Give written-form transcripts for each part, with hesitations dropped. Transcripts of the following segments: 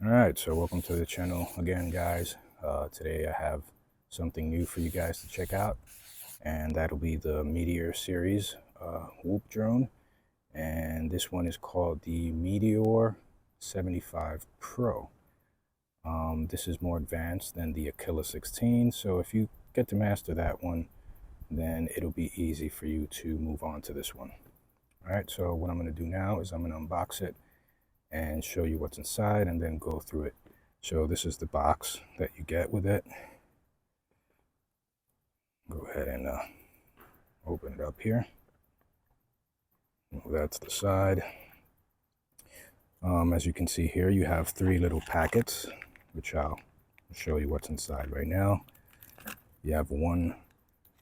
All right, so welcome to the channel again, guys. Today I have something new for you guys to check out, and that'll be the Meteor series whoop drone. And this one is called the Meteor 75 Pro. This is more advanced than the Aquila 16, so if you get to master that one, then it'll be easy for you to move on to this one. All right, so what I'm going to do now is I'm going to unbox it and show you what's inside and then go through it. So this is the box that you get with it. Go ahead and open it up here. Move that to the side. As you can see here, you have 3 little packets, which I'll show you what's inside right now. You have one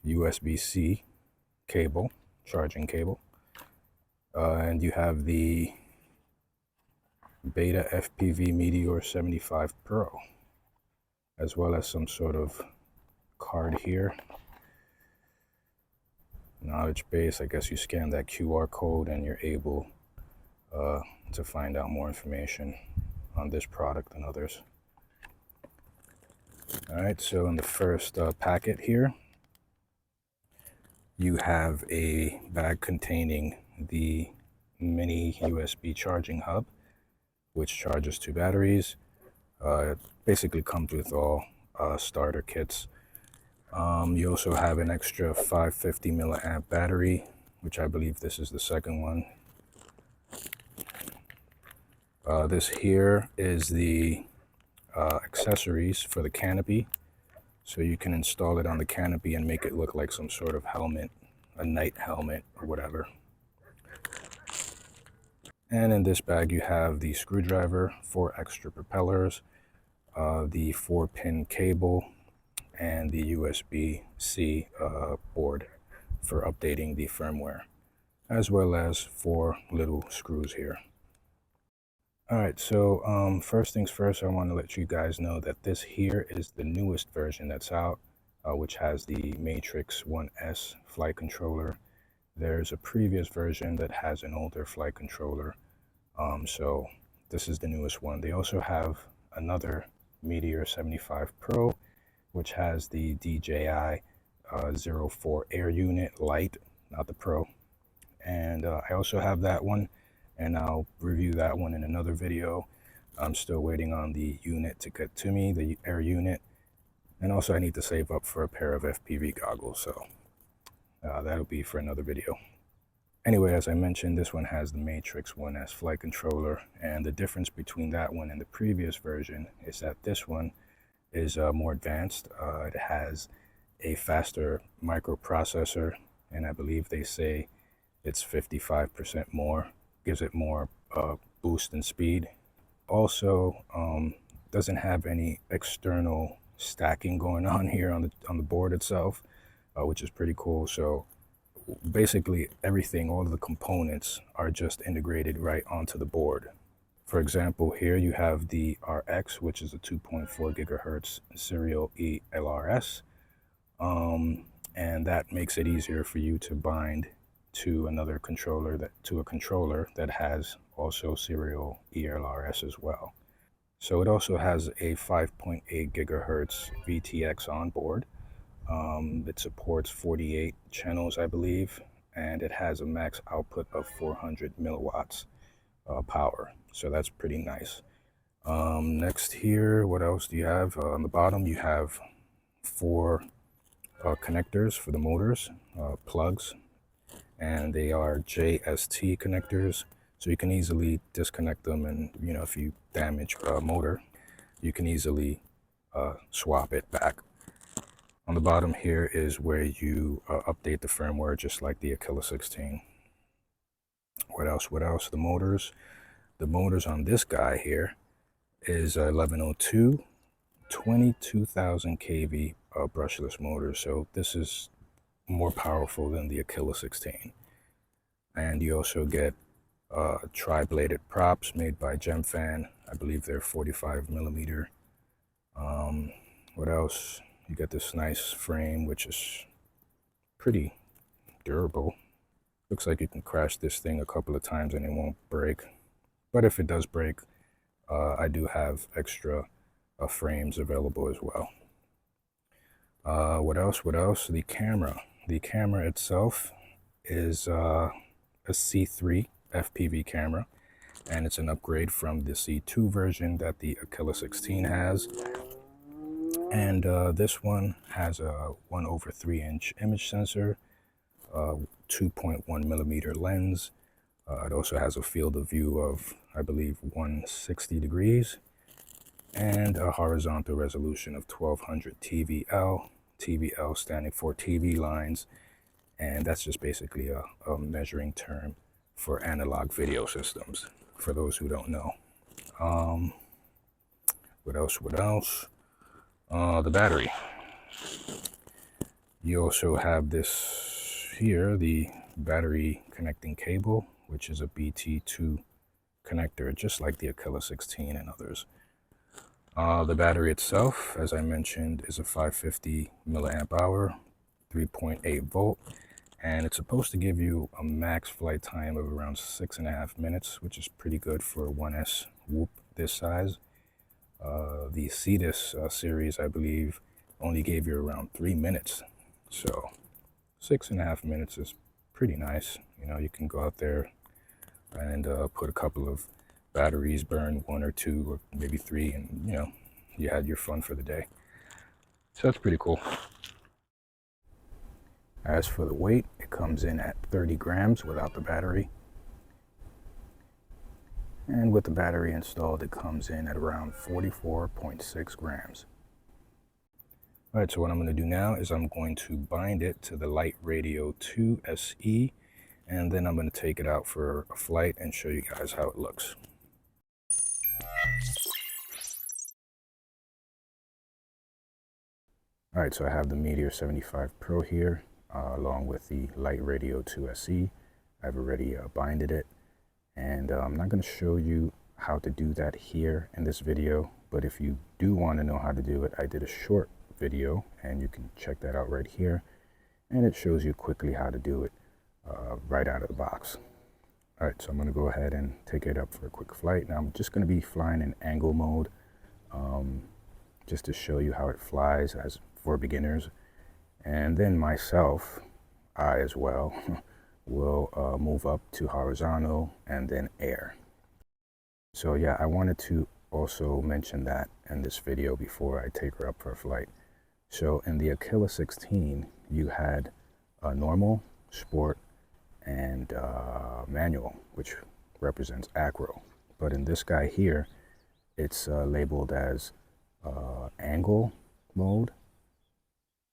USB-C cable, charging cable, and you have the BetaFPV Meteor 75 Pro, as well as some sort of card here. Knowledge base, I guess you scan that QR code and you're able to find out more information on this product and others. All right, so in the first packet here, you have a bag containing the mini USB charging hub, which charges 2 batteries. It basically comes with all starter kits. You also have an extra 550 milliamp battery, which I believe this is the second one. This here is the accessories for the canopy. So you can install it on the canopy and make it look like some sort of helmet, a night helmet or whatever. And in this bag you have the screwdriver, 4 extra propellers, the 4-pin cable, and the USB-C board for updating the firmware, as well as 4 little screws here. Alright, so first things first, I want to let you guys know that this here is the newest version that's out, which has the Matrix 1S flight controller. There's a previous version that has an older flight controller, so this is the newest one. They also have another Meteor 75 Pro, which has the DJI 04 Air Unit Lite, not the Pro. And I also have that one, and I'll review that one in another video. I'm still waiting on the unit to get to me, the Air Unit. And also I need to save up for a pair of FPV goggles, so that'll be for another video. Anyway, as I mentioned, this one has the Matrix 1S flight controller, and the difference between that one and the previous version is that this one is more advanced. It has a faster microprocessor, and I believe they say it's 55% more, gives it more boost in speed. Also, doesn't have any external stacking going on here on the board itself, which is pretty cool. So basically everything, all of the components are just integrated right onto the board. For example, here you have the RX, which is a 2.4 gigahertz serial ELRS, and that makes it easier for you to bind to another controller, to a controller that has also serial ELRS as well. So it also has a 5.8 gigahertz VTX on board. It supports 48 channels, I believe, and it has a max output of 400 milliwatts power. So that's pretty nice. Next here, what else do you have? On the bottom, you have 4 connectors for the motors, plugs, and they are JST connectors. So you can easily disconnect them, and if you damage a motor, you can easily swap it back. On the bottom here is where you update the firmware, just like the Aquila 16. What else? The motors on this guy here is 1102 22,000 kV brushless motor. So this is more powerful than the Aquila 16. And you also get tri-bladed props made by Gemfan. I believe they're 45 millimeter. What else? You get this nice frame, which is pretty durable. Looks like you can crash this thing a couple of times and it won't break. But if it does break, I do have extra frames available as well. What else? What else? The camera. The camera itself is a C3 FPV camera, and it's an upgrade from the C2 version that the Aquila 16 has. And this one has a 1/3" image sensor, 2.1 millimeter lens. It also has a field of view of, I believe, 160 degrees, and a horizontal resolution of 1200 TVL. TVL standing for TV lines, and that's just basically a measuring term for analog video systems, for those who don't know. What else? What else? The battery. You also have this here, the battery connecting cable, which is a BT2 connector, just like the Aquila 16 and others. The battery itself, as I mentioned, is a 550 milliamp hour, 3.8 volt, and it's supposed to give you a max flight time of around 6.5 minutes, which is pretty good for a 1S Whoop this size. The Cetus series, I believe, only gave you around 3 minutes. So 6.5 minutes is pretty nice. You know, you can go out there and put a couple of batteries, burn 1 or 2 or maybe 3, and you know, you had your fun for the day. So that's pretty cool. As for the weight, it comes in at 30 grams without the battery. And with the battery installed, it comes in at around 44.6 grams. All right, so what I'm going to do now is I'm going to bind it to the Light Radio 2 SE, and then I'm going to take it out for a flight and show you guys how it looks. All right, so I have the Meteor75 Pro here, along with the Light Radio 2 SE. I've already binded it, and I'm not going to show you how to do that here in this video, but if you do want to know how to do it, I did a short video, and you can check that out right here, and it shows you quickly how to do it right out of the box. All right, so I'm going to go ahead and take it up for a quick flight. Now I'm just going to be flying in angle mode, just to show you how it flies as for beginners, and then myself, I as well will move up to horizontal and then air. So yeah, I wanted to also mention that in this video before I take her up for a flight. So in the Aquila 16, you had a normal, sport, and manual, which represents acro. But in this guy here, it's labeled as angle mode.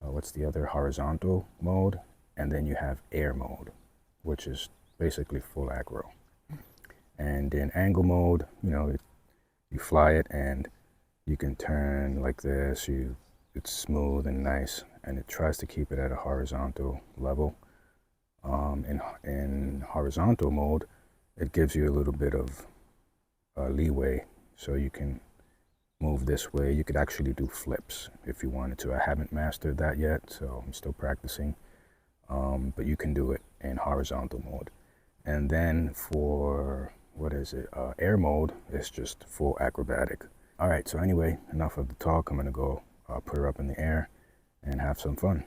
What's the other? Horizontal mode. And then you have air mode, which is basically full acro. And in angle mode, you know, you fly it and you can turn like this. It's smooth and nice, and it tries to keep it at a horizontal level. In horizontal mode, it gives you a little bit of leeway, so you can move this way. You could actually do flips if you wanted to. I haven't mastered that yet, so I'm still practicing, but you can do it in horizontal mode. And then for, what is it, air mode, it's just full acrobatic. All right, so anyway, enough of the talk. I'm gonna go put her up in the air and have some fun.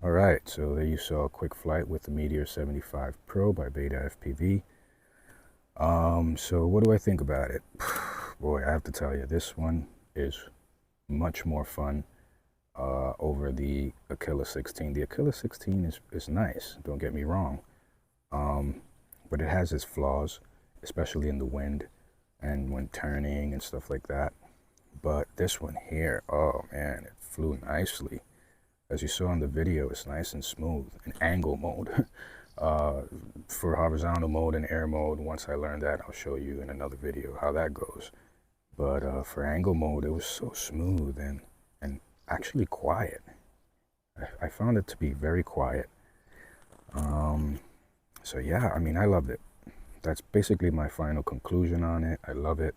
All right, so there you saw a quick flight with the Meteor75 Pro by BetaFPV. So what do I think about it? Boy, I have to tell you, this one is much more fun over the Achilles 16. The Achilles 16 is nice, don't get me wrong, but it has its flaws, especially in the wind and when turning and stuff like that. But this one here, oh man, it flew nicely. As you saw in the video, it's nice and smooth in angle mode. For horizontal mode and air mode, once I learned that, I'll show you in another video how that goes. But for angle mode, it was so smooth and actually quiet. I found it to be very quiet. So yeah, I mean, I loved it. That's basically my final conclusion on it. I love it.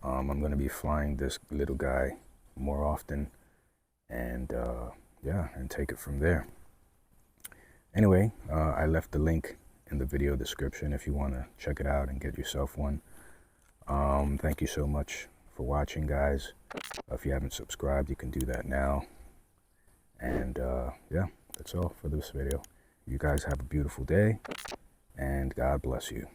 I'm going to be flying this little guy more often, and yeah, and take it from there. Anyway, I left the link in the video description if you want to check it out and get yourself one. Thank you so much for watching, guys. If you haven't subscribed, you can do that now. And yeah, that's all for this video. You guys have a beautiful day, and God bless you.